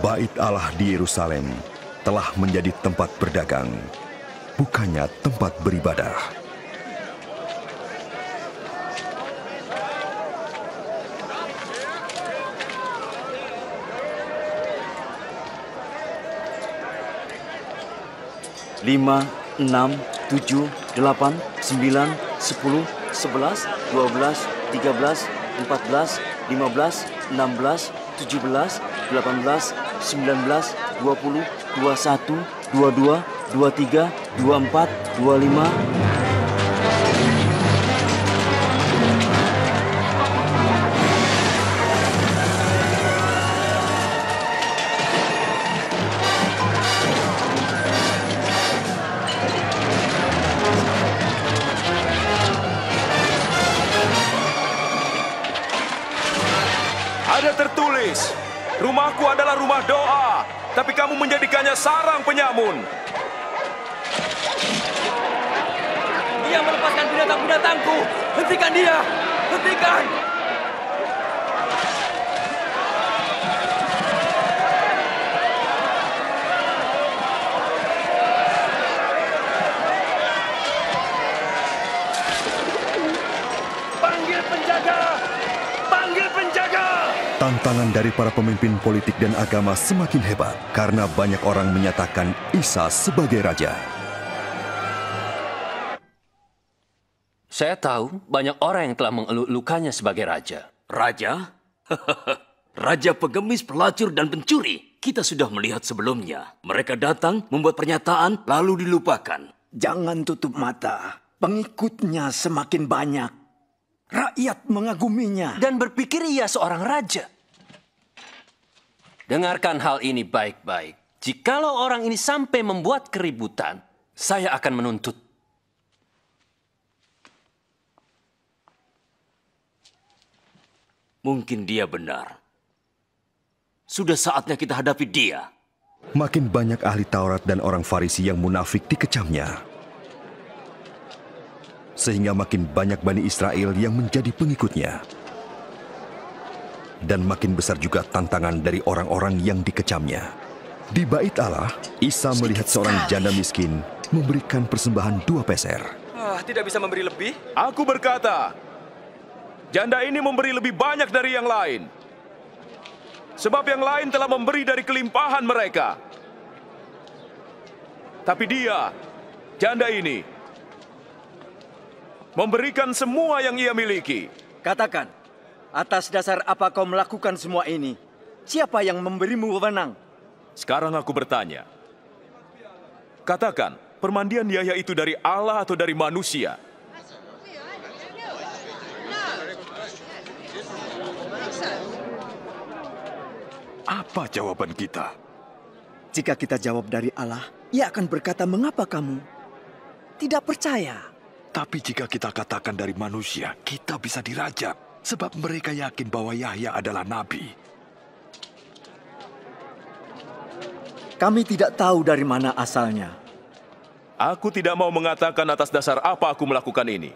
Bait Allah di Yerusalem telah menjadi tempat berdagang, bukannya tempat beribadah. Lima, 6, 7, 8, 9, 10, 11, 12, 13, 14, 15, 16, 17, 18, 19, 20, 21, 22, 23, 24, 25. Ada tertulis, rumahku adalah rumah doa, tapi kamu menjadikannya sarang penyamun. Dia melepaskan binatang-binatangku. Hentikan dia! Hentikan! Panggil penjaga! Panggil penjaga! Tantangan dari para pemimpin politik dan agama semakin hebat karena banyak orang menyatakan Isa sebagai raja. Saya tahu banyak orang yang telah mengeluk-elukannya sebagai raja. Raja? Raja pengemis, pelacur, dan pencuri. Kita sudah melihat sebelumnya. Mereka datang, membuat pernyataan, lalu dilupakan. Jangan tutup mata. Pengikutnya semakin banyak. Rakyat mengaguminya. Dan berpikir ia seorang raja. Dengarkan hal ini baik-baik. Jikalau orang ini sampai membuat keributan, saya akan menuntut. Mungkin dia benar. Sudah saatnya kita hadapi dia. Makin banyak ahli Taurat dan orang Farisi yang munafik dikecamnya. Sehingga makin banyak Bani Israel yang menjadi pengikutnya. Dan makin besar juga tantangan dari orang-orang yang dikecamnya. Di Bait Allah, Isa melihat seorang janda miskin memberikan persembahan 2 peser. Tidak bisa memberi lebih? Aku berkata, janda ini memberi lebih banyak dari yang lain. Sebab yang lain telah memberi dari kelimpahan mereka. Tapi dia, janda ini, memberikan semua yang ia miliki. Katakan, atas dasar apa kau melakukan semua ini? Siapa yang memberimu wewenang? Sekarang aku bertanya. Katakan, permandian Yahya itu dari Allah atau dari manusia? Apa jawaban kita? Jika kita jawab dari Allah, ia akan berkata, mengapa kamu tidak percaya? Tapi jika kita katakan dari manusia, kita bisa dirajam. Sebab mereka yakin bahwa Yahya adalah nabi. Kami tidak tahu dari mana asalnya. Aku tidak mau mengatakan atas dasar apa aku melakukan ini.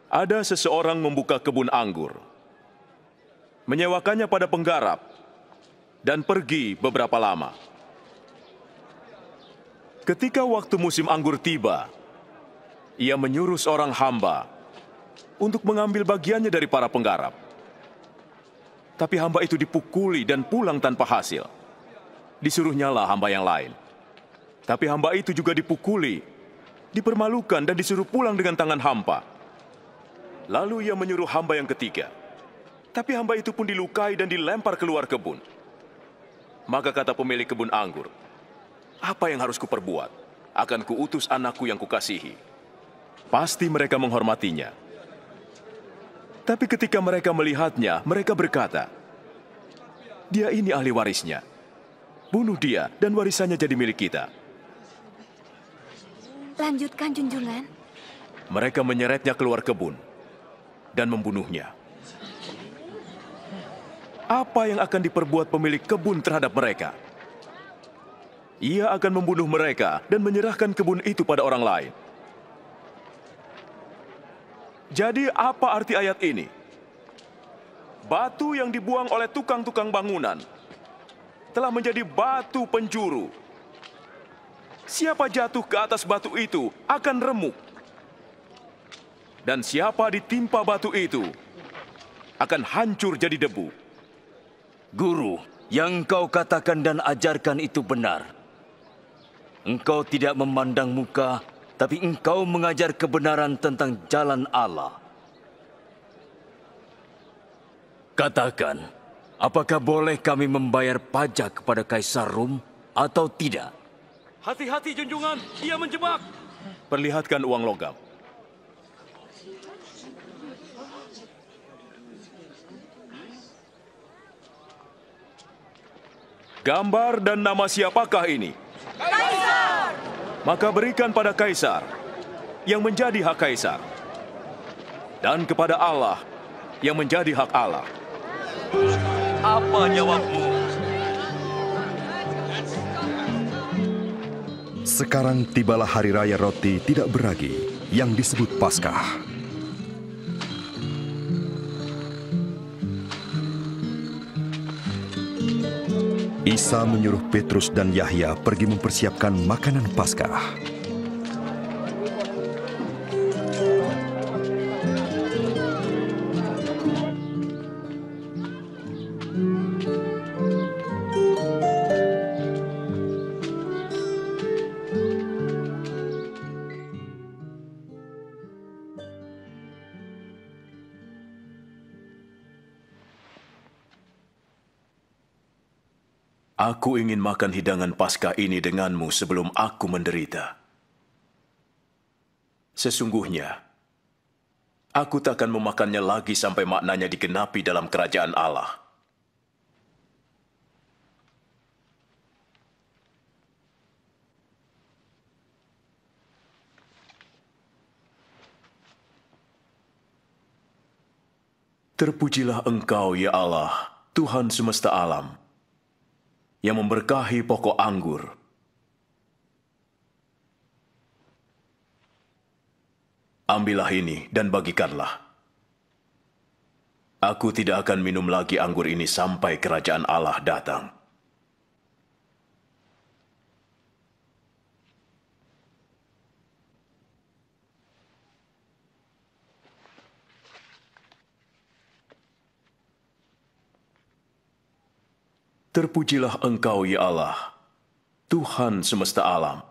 Ada seseorang membuka kebun anggur, menyewakannya pada penggarap, dan pergi beberapa lama. Ketika waktu musim anggur tiba, ia menyuruh seorang hamba untuk mengambil bagiannya dari para penggarap. Tapi hamba itu dipukuli dan pulang tanpa hasil. Disuruhnyalah hamba yang lain. Tapi hamba itu juga dipukuli, dipermalukan dan disuruh pulang dengan tangan hampa. Lalu ia menyuruh hamba yang ketiga. Tapi hamba itu pun dilukai dan dilempar keluar kebun. Maka kata pemilik kebun anggur, apa yang harus kuperbuat? Akan kuutus anakku yang kukasihi. Pasti mereka menghormatinya. Tapi ketika mereka melihatnya, mereka berkata, dia ini ahli warisnya. Bunuh dia dan warisannya jadi milik kita. Lanjutkan, junjungan. Mereka menyeretnya keluar kebun dan membunuhnya. apa yang akan diperbuat pemilik kebun terhadap mereka? Ia akan membunuh mereka dan menyerahkan kebun itu pada orang lain. Jadi apa arti ayat ini? Batu yang dibuang oleh tukang-tukang bangunan telah menjadi batu penjuru. Siapa jatuh ke atas batu itu akan remuk. Dan siapa ditimpa batu itu akan hancur jadi debu. Guru, yang kau katakan dan ajarkan itu benar. Engkau tidak memandang muka, tapi engkau mengajar kebenaran tentang jalan Allah. Katakan, apakah boleh kami membayar pajak kepada Kaisar Rum atau tidak? Hati-hati junjungan, dia menjebak. Perlihatkan uang logam. Gambar dan nama siapakah ini? Kaisar! Maka berikan pada Kaisar yang menjadi hak Kaisar. Dan kepada Allah yang menjadi hak Allah. Apa jawabmu? Sekarang tibalah hari raya roti tidak beragi yang disebut Paskah. Isa menyuruh Petrus dan Yahya pergi mempersiapkan makanan Paskah. Aku ingin makan hidangan Paskah ini denganmu sebelum aku menderita. Sesungguhnya, aku takkan memakannya lagi sampai maknanya digenapi dalam kerajaan Allah. Terpujilah Engkau, ya Allah, Tuhan semesta alam, yang memberkahi pokok anggur. Ambillah ini dan bagikanlah. Aku tidak akan minum lagi anggur ini sampai kerajaan Allah datang. Terpujilah Engkau, ya Allah, Tuhan semesta alam,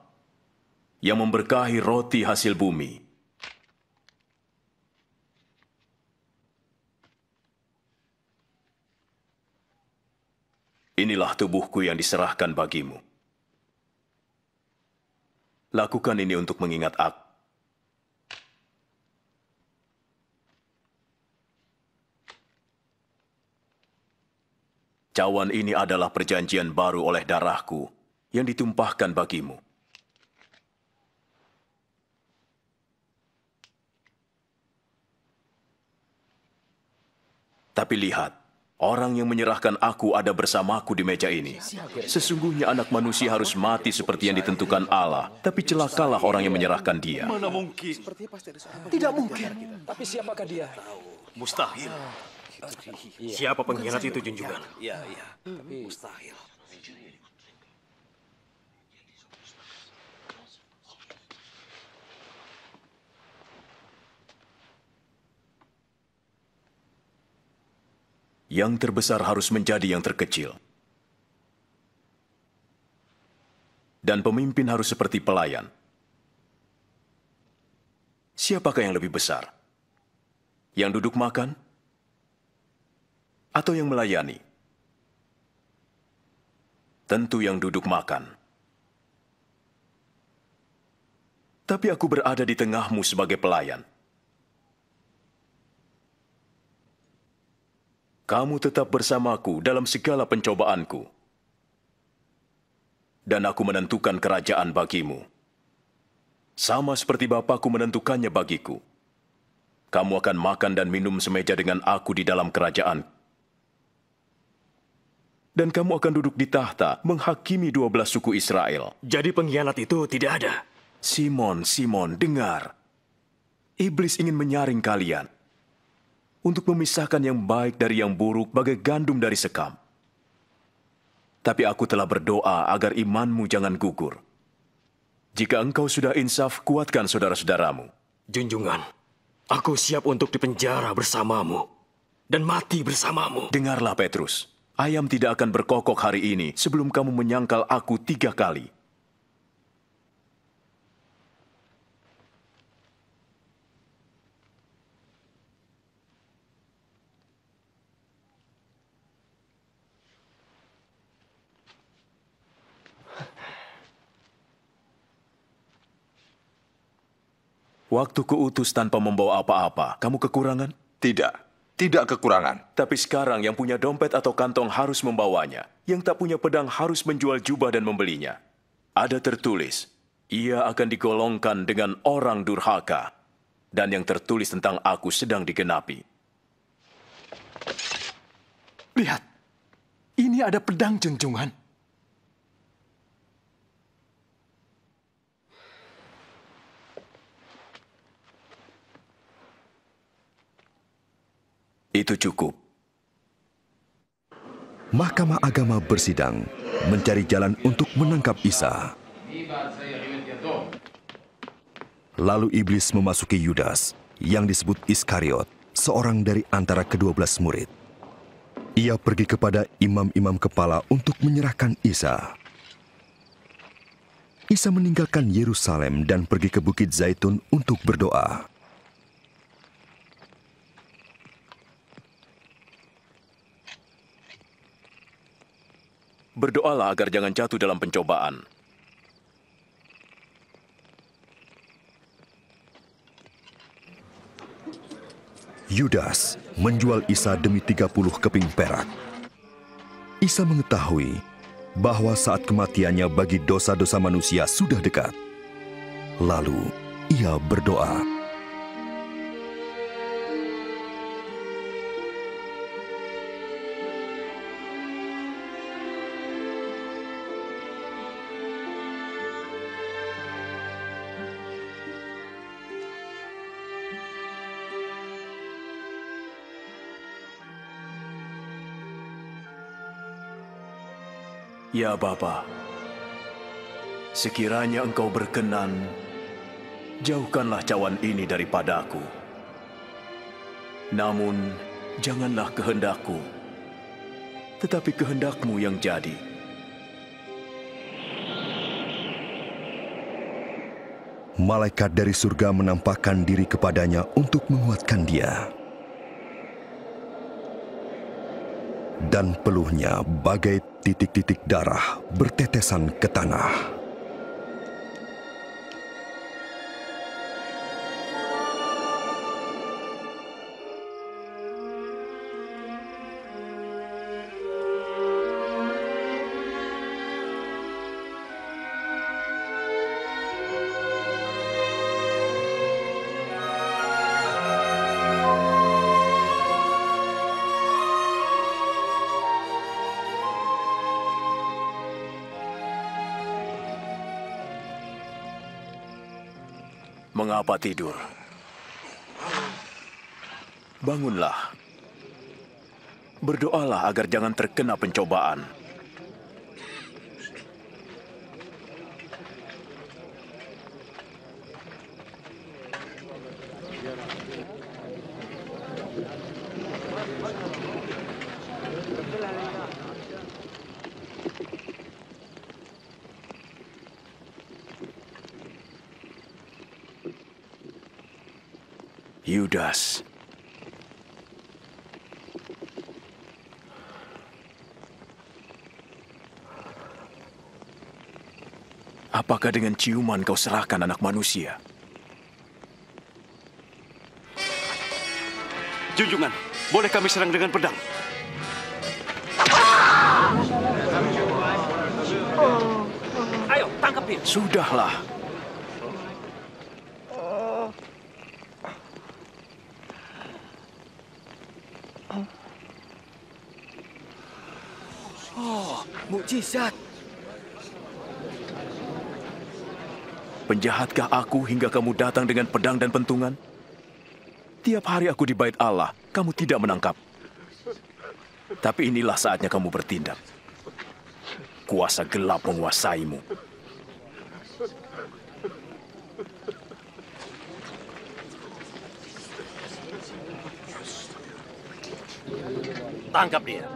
yang memberkahi roti hasil bumi. Inilah tubuhku yang diserahkan bagimu. Lakukan ini untuk mengingat aku. Cawan ini adalah perjanjian baru oleh darahku yang ditumpahkan bagimu. Tapi lihat, orang yang menyerahkan aku ada bersamaku di meja ini. Sesungguhnya anak manusia harus mati seperti yang ditentukan Allah, tapi celakalah orang yang menyerahkan dia. Mana mungkin? Tidak mungkin. Tapi siapakah dia? Mustahil. Siapa pengkhianat itu, junjungan? Iya. Tapi mustahil. Yang terbesar harus menjadi yang terkecil. Dan pemimpin harus seperti pelayan. Siapakah yang lebih besar? Yang duduk makan? Atau yang melayani? Tentu yang duduk makan. Tapi aku berada di tengahmu sebagai pelayan. Kamu tetap bersamaku dalam segala pencobaanku. Dan aku menentukan kerajaan bagimu. Sama seperti Bapakku menentukannya bagiku. Kamu akan makan dan minum semeja dengan aku di dalam kerajaan. Dan kamu akan duduk di tahta menghakimi 12 suku Israel. Jadi pengkhianat itu tidak ada. Simon, Simon, dengar. Iblis ingin menyaring kalian untuk memisahkan yang baik dari yang buruk bagai gandum dari sekam. Tapi aku telah berdoa agar imanmu jangan gugur. Jika engkau sudah insaf, kuatkan saudara-saudaramu. Junjungan, aku siap untuk dipenjara bersamamu dan mati bersamamu. Dengarlah Petrus. Ayam tidak akan berkokok hari ini sebelum kamu menyangkal aku 3 kali. Waktu kuutus tanpa membawa apa-apa, kamu kekurangan? Tidak kekurangan. Tapi sekarang yang punya dompet atau kantong harus membawanya. Yang tak punya pedang harus menjual jubah dan membelinya. Ada tertulis, ia akan digolongkan dengan orang durhaka. Dan yang tertulis tentang aku sedang digenapi. Lihat, ini ada pedang junjungan. Itu cukup. Mahkamah Agama bersidang, mencari jalan untuk menangkap Isa. Lalu iblis memasuki Yudas, yang disebut Iskariot, seorang dari antara ke-12 murid. Ia pergi kepada imam-imam kepala untuk menyerahkan Isa. Isa meninggalkan Yerusalem dan pergi ke Bukit Zaitun untuk berdoa. Berdoalah agar jangan jatuh dalam pencobaan. Yudas menjual Isa demi 30 keping perak. Isa mengetahui bahwa saat kematiannya bagi dosa-dosa manusia sudah dekat. Lalu ia berdoa. Ya Bapa, sekiranya Engkau berkenan, jauhkanlah cawan ini daripadaku. Namun, janganlah kehendakku, tetapi kehendak-Mu yang jadi. Malaikat dari surga menampakkan diri kepadanya untuk menguatkan dia. Dan peluhnya bagai titik-titik darah bertetesan ke tanah. Mengapa tidur? Bangunlah. Berdoalah agar jangan terkena pencobaan. Yudas. Apakah dengan ciuman kau serahkan anak manusia? Junjungan, boleh kami serang dengan pedang? Ayo, tangkap dia. Sudahlah. Mukjizat. Penjahatkah aku hingga kamu datang dengan pedang dan pentungan? Tiap hari aku di bait Allah, kamu tidak menangkap. Tapi inilah saatnya kamu bertindak. Kuasa gelap menguasaimu. Tangkap dia.